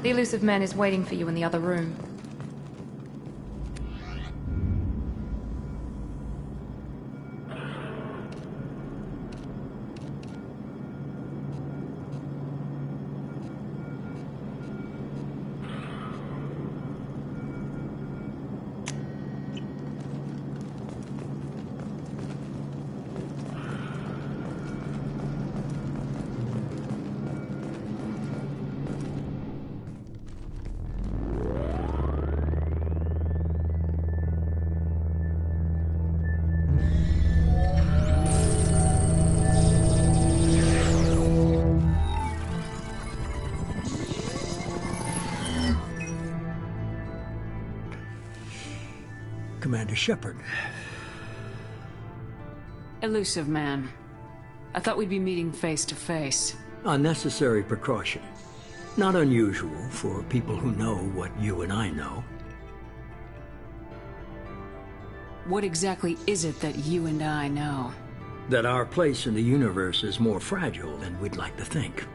The elusive man is waiting for you in the other room. Commander Shepard. Elusive man. I thought we'd be meeting face to face. Unnecessary precaution. Not unusual for people who know what you and I know. What exactly is it that you and I know? That our place in the universe is more fragile than we'd like to think.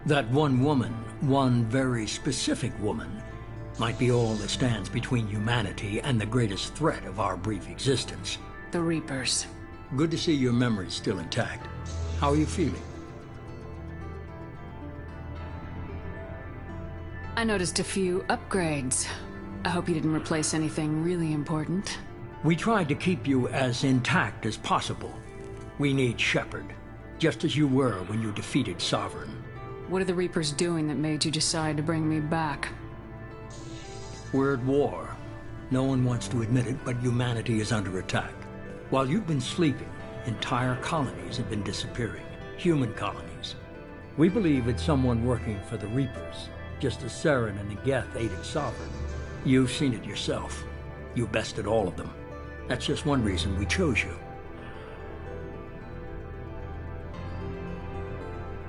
That one woman, one very specific woman, might be all that stands between humanity and the greatest threat of our brief existence. The Reapers. Good to see your memory's still intact. How are you feeling? I noticed a few upgrades. I hope you didn't replace anything really important. We tried to keep you as intact as possible. We need Shepard, just as you were when you defeated Sovereign. What are the Reapers doing that made you decide to bring me back? We're at war. No one wants to admit it, but humanity is under attack. While you've been sleeping, entire colonies have been disappearing. Human colonies. We believe it's someone working for the Reapers, just as Saren and Negeth aided Sovereign. You've seen it yourself. You bested all of them. That's just one reason we chose you.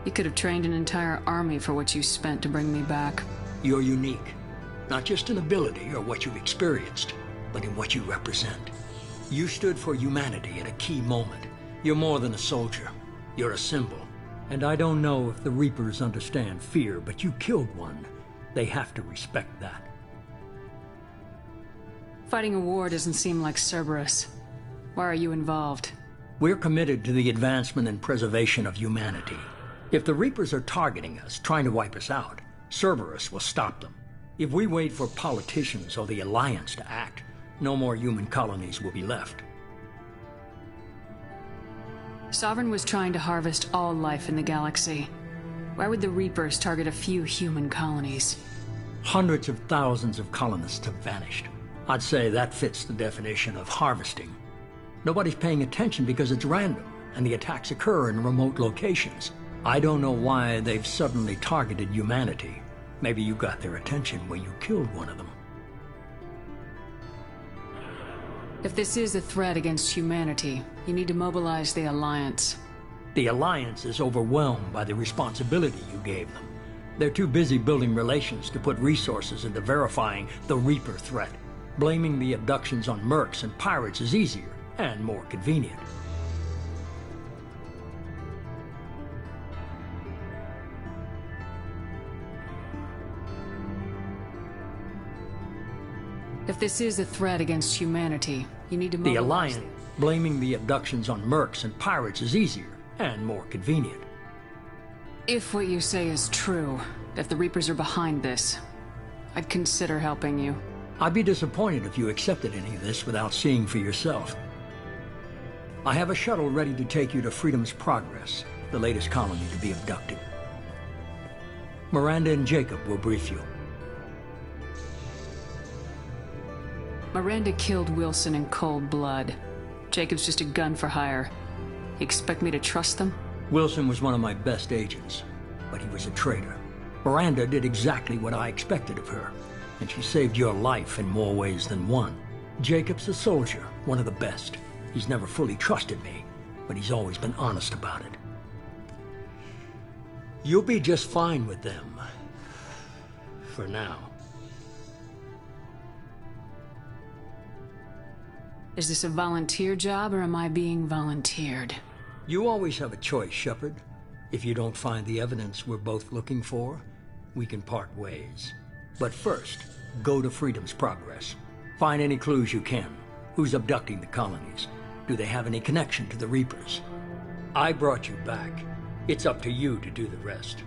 You could have trained an entire army for what you spent to bring me back. You're unique. Not just in ability or what you've experienced, but in what you represent. You stood for humanity at a key moment. You're more than a soldier. You're a symbol. And I don't know if the Reapers understand fear, but you killed one. They have to respect that. Fighting a war doesn't seem like Cerberus. Why are you involved? We're committed to the advancement and preservation of humanity. If the Reapers are targeting us, trying to wipe us out, Cerberus will stop them. If we wait for politicians or the Alliance to act, no more human colonies will be left. Sovereign was trying to harvest all life in the galaxy. Why would the Reapers target a few human colonies? Hundreds of thousands of colonists have vanished. I'd say that fits the definition of harvesting. Nobody's paying attention because it's random, and the attacks occur in remote locations. I don't know why they've suddenly targeted humanity. Maybe you got their attention when you killed one of them. If this is a threat against humanity, you need to mobilize the Alliance. The Alliance is overwhelmed by the responsibility you gave them. They're too busy building relations to put resources into verifying the Reaper threat. Blaming the abductions on mercs and pirates is easier and more convenient. If this is a threat against humanity, you need to mobilize... The Alliance, blaming the abductions on mercs and pirates is easier and more convenient. If what you say is true, if the Reapers are behind this, I'd consider helping you. I'd be disappointed if you accepted any of this without seeing for yourself. I have a shuttle ready to take you to Freedom's Progress, the latest colony to be abducted. Miranda and Jacob will brief you. Miranda killed Wilson in cold blood. Jacob's just a gun for hire. You expect me to trust them? Wilson was one of my best agents, but he was a traitor. Miranda did exactly what I expected of her, and she saved your life in more ways than one. Jacob's a soldier, one of the best. He's never fully trusted me, but he's always been honest about it. You'll be just fine with them. For now. Is this a volunteer job, or am I being volunteered? You always have a choice, Shepard. If you don't find the evidence we're both looking for, we can part ways. But first, go to Freedom's Progress. Find any clues you can. Who's abducting the colonies? Do they have any connection to the Reapers? I brought you back. It's up to you to do the rest.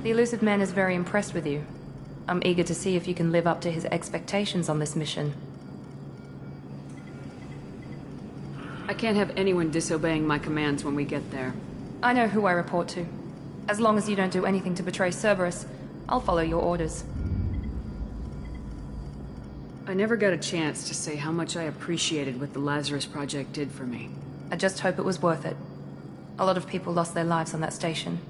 The elusive man is very impressed with you. I'm eager to see if you can live up to his expectations on this mission. I can't have anyone disobeying my commands when we get there. I know who I report to. As long as you don't do anything to betray Cerberus, I'll follow your orders. I never got a chance to say how much I appreciated what the Lazarus Project did for me. I just hope it was worth it. A lot of people lost their lives on that station.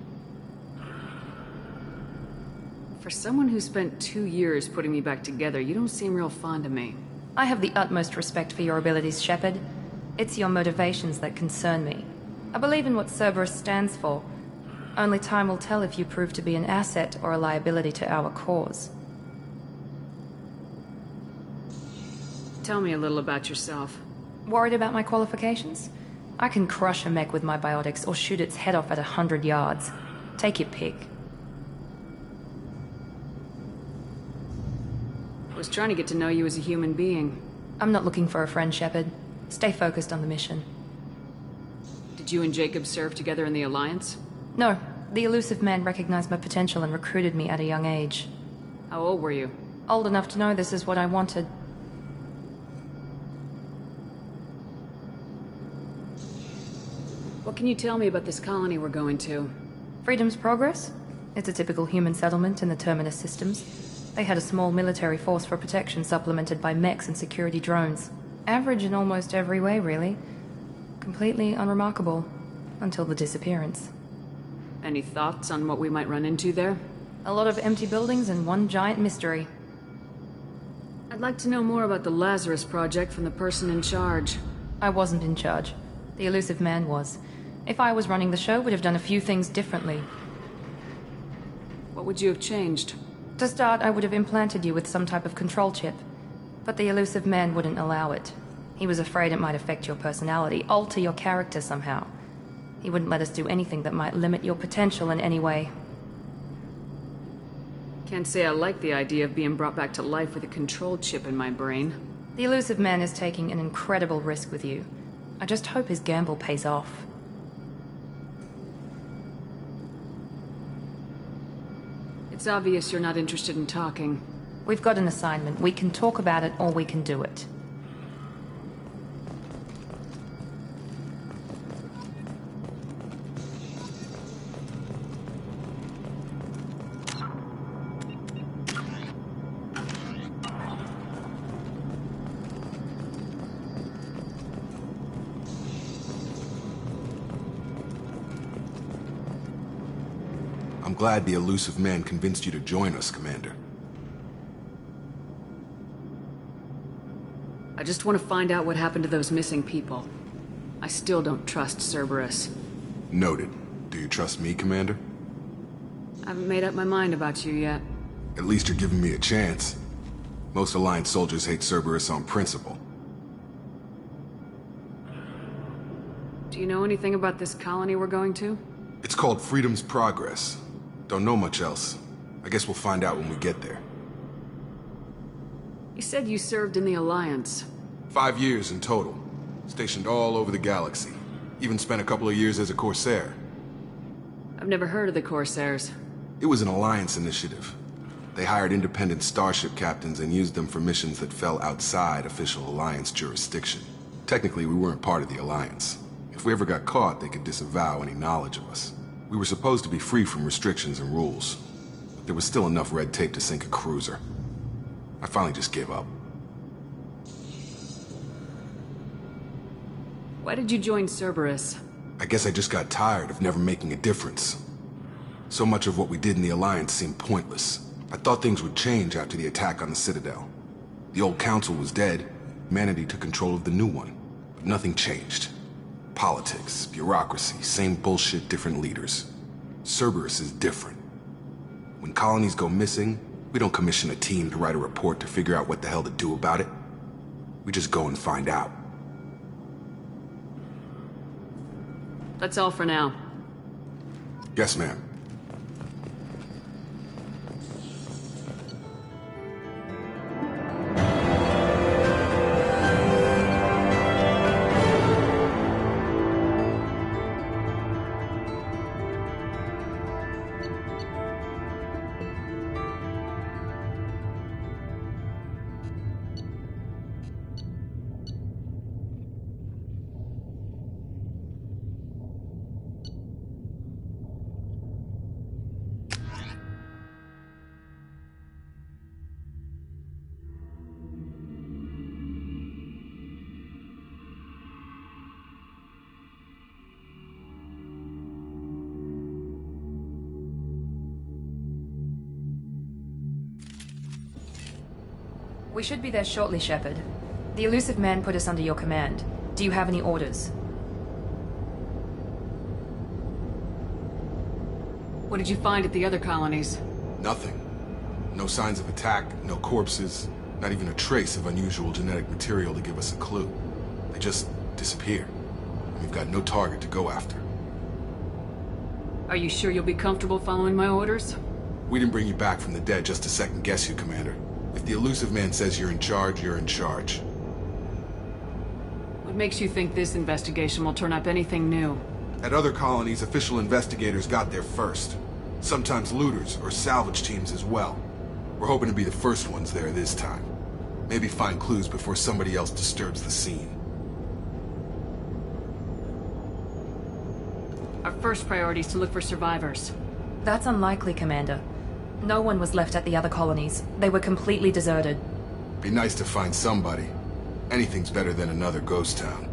For someone who spent 2 years putting me back together, you don't seem real fond of me. I have the utmost respect for your abilities, Shepard. It's your motivations that concern me. I believe in what Cerberus stands for. Only time will tell if you prove to be an asset or a liability to our cause. Tell me a little about yourself. Worried about my qualifications? I can crush a mech with my biotics or shoot its head off at 100 yards. Take your pick. I was trying to get to know you as a human being. I'm not looking for a friend, Shepard. Stay focused on the mission. Did you and Jacob serve together in the Alliance? No, the elusive man recognized my potential and recruited me at a young age. How old were you? Old enough to know this is what I wanted. What can you tell me about this colony we're going to? Freedom's Progress? It's a typical human settlement in the Terminus systems. They had a small military force for protection supplemented by mechs and security drones. Average in almost every way, really. Completely unremarkable. Until the disappearance. Any thoughts on what we might run into there? A lot of empty buildings and one giant mystery. I'd like to know more about the Lazarus Project from the person in charge. I wasn't in charge. The elusive man was. If I was running the show, would have done a few things differently. What would you have changed? To start, I would have implanted you with some type of control chip. But the elusive man wouldn't allow it. He was afraid it might affect your personality, alter your character somehow. He wouldn't let us do anything that might limit your potential in any way. Can't say I like the idea of being brought back to life with a control chip in my brain. The elusive man is taking an incredible risk with you. I just hope his gamble pays off. It's obvious you're not interested in talking. We've got an assignment. We can talk about it or we can do it. I'm glad the elusive man convinced you to join us, Commander. I just want to find out what happened to those missing people. I still don't trust Cerberus. Noted. Do you trust me, Commander? I haven't made up my mind about you yet. At least you're giving me a chance. Most Alliance soldiers hate Cerberus on principle. Do you know anything about this colony we're going to? It's called Freedom's Progress. Don't know much else. I guess we'll find out when we get there. You said you served in the Alliance. 5 years in total. Stationed all over the galaxy. Even spent a couple of years as a Corsair. I've never heard of the Corsairs. It was an Alliance initiative. They hired independent starship captains and used them for missions that fell outside official Alliance jurisdiction. Technically, we weren't part of the Alliance. If we ever got caught, they could disavow any knowledge of us. We were supposed to be free from restrictions and rules. But there was still enough red tape to sink a cruiser. I finally just gave up. Why did you join Cerberus? I guess I just got tired of never making a difference. So much of what we did in the Alliance seemed pointless. I thought things would change after the attack on the Citadel. The old council was dead. Humanity took control of the new one. But nothing changed. Politics, bureaucracy, same bullshit, different leaders. Cerberus is different. When colonies go missing, we don't commission a team to write a report to figure out what the hell to do about it. We just go and find out. That's all for now. Yes, ma'am. We should be there shortly, Shepard. The elusive man put us under your command. Do you have any orders? What did you find at the other colonies? Nothing. No signs of attack, no corpses, not even a trace of unusual genetic material to give us a clue. They just disappear. We've got no target to go after. Are you sure you'll be comfortable following my orders? We didn't bring you back from the dead just to second guess you, Commander. If the elusive man says you're in charge, you're in charge. What makes you think this investigation will turn up anything new? At other colonies, official investigators got there first. Sometimes looters or salvage teams as well. We're hoping to be the first ones there this time. Maybe find clues before somebody else disturbs the scene. Our first priority is to look for survivors. That's unlikely, Commander. No one was left at the other colonies. They were completely deserted. Be nice to find somebody. Anything's better than another ghost town.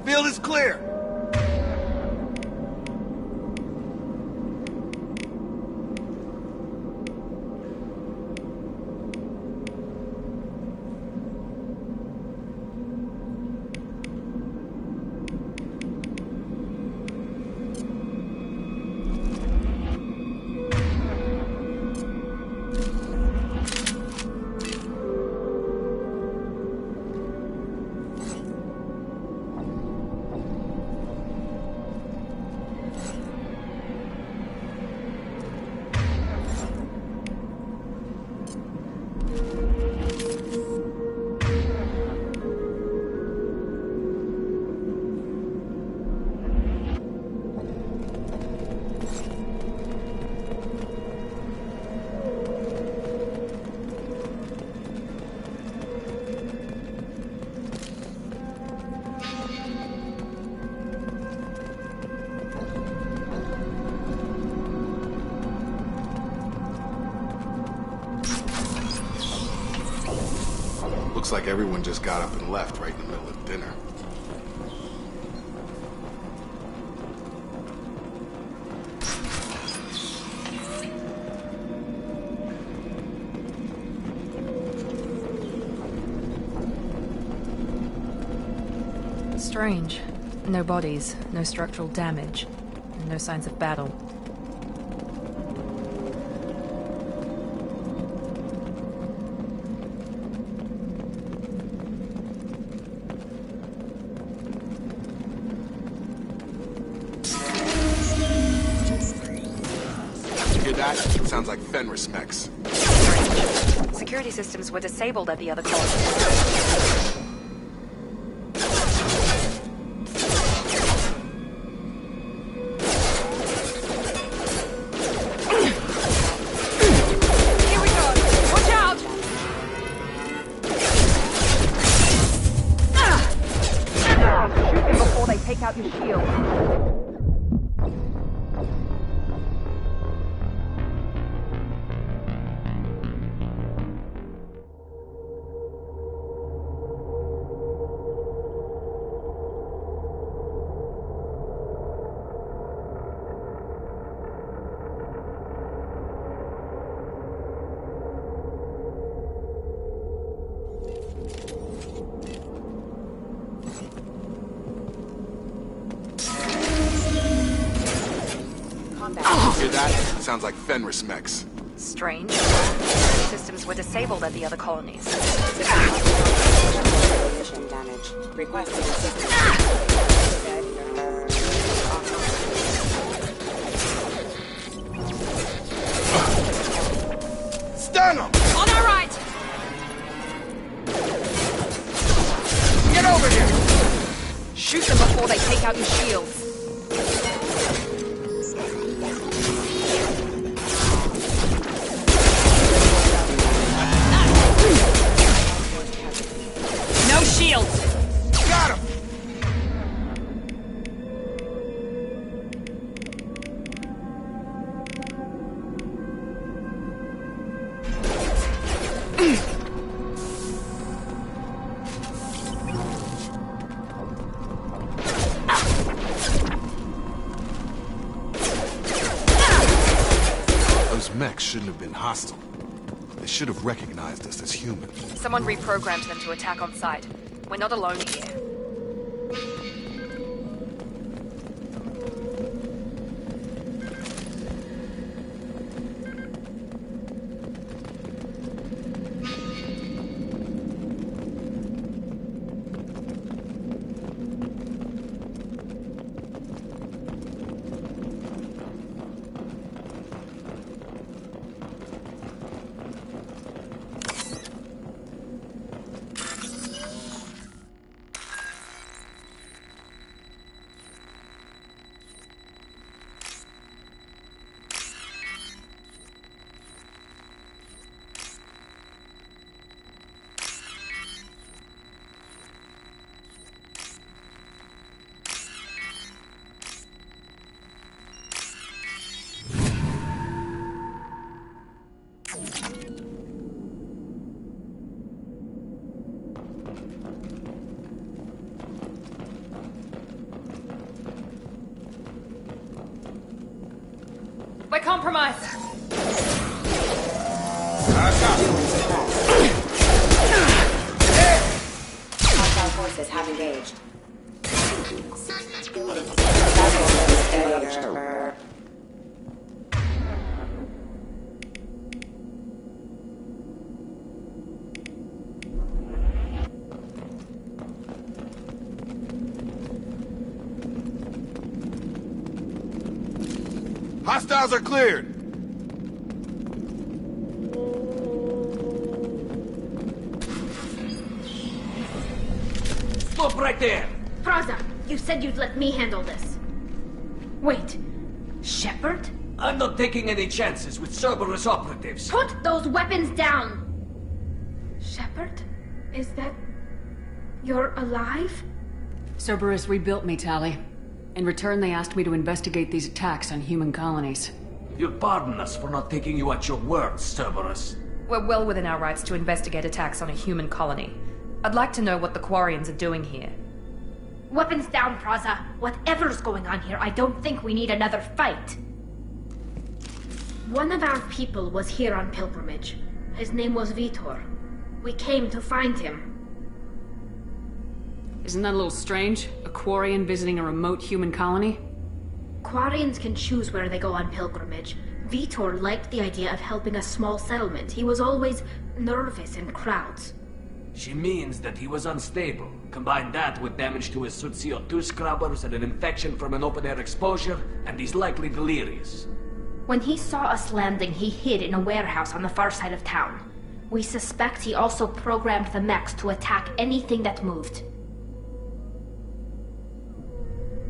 Field is clear. Looks like everyone just got up and left right in the middle of dinner. Strange. No bodies, no structural damage, and no signs of battle. Hear that? Sounds like Fenris mechs. Security systems were disabled at the other colony. Take out your shield. Hear that? Sounds like Fenris mechs. Strange. Security systems were disabled at the other colonies. Mission damage. Requesting Stun them! On our right! Get over here! Shoot them before they take out your shields. No shields! Got him! Those mechs shouldn't have been hostile. They should have recognized us as human. Someone reprogrammed them to attack on sight. We're not alone here. We're compromised. hostile forces have engaged. Hostiles are cleared! Stop right there! Praza, you said you'd let me handle this. Wait, Shepard? I'm not taking any chances with Cerberus operatives. Put those weapons down! Shepard? Is that... you're alive? Cerberus rebuilt me, Tali. In return, they asked me to investigate these attacks on human colonies. You'll pardon us for not taking you at your word, Cerberus. We're well within our rights to investigate attacks on a human colony. I'd like to know what the Quarians are doing here. Weapons down, Praza. Whatever's going on here, I don't think we need another fight. One of our people was here on pilgrimage. His name was Vitor. We came to find him. Isn't that a little strange? A Quarian visiting a remote human colony? Quarians can choose where they go on pilgrimage. Vitor liked the idea of helping a small settlement. He was always nervous in crowds. She means that he was unstable. Combine that with damage to his suit CO2 scrubbers and an infection from an open-air exposure, and he's likely delirious. When he saw us landing, he hid in a warehouse on the far side of town. We suspect he also programmed the mechs to attack anything that moved.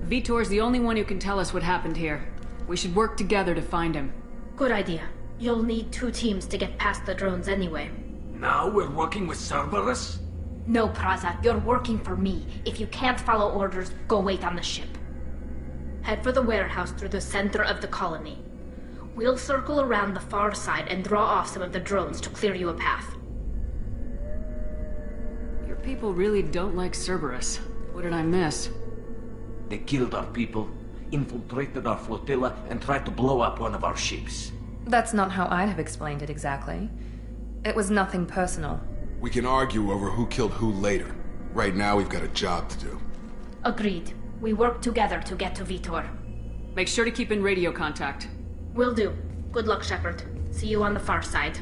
Vitor's the only one who can tell us what happened here. We should work together to find him. Good idea. You'll need 2 teams to get past the drones anyway. Now we're working with Cerberus? No, Praza, you're working for me. If you can't follow orders, go wait on the ship. Head for the warehouse through the center of the colony. We'll circle around the far side and draw off some of the drones to clear you a path. Your people really don't like Cerberus. What did I miss? They killed our people, infiltrated our flotilla, and tried to blow up one of our ships. That's not how I'd have explained it exactly. It was nothing personal. We can argue over who killed who later. Right now, we've got a job to do. Agreed. We work together to get to Vitor. Make sure to keep in radio contact. Will do. Good luck, Shepard. See you on the far side.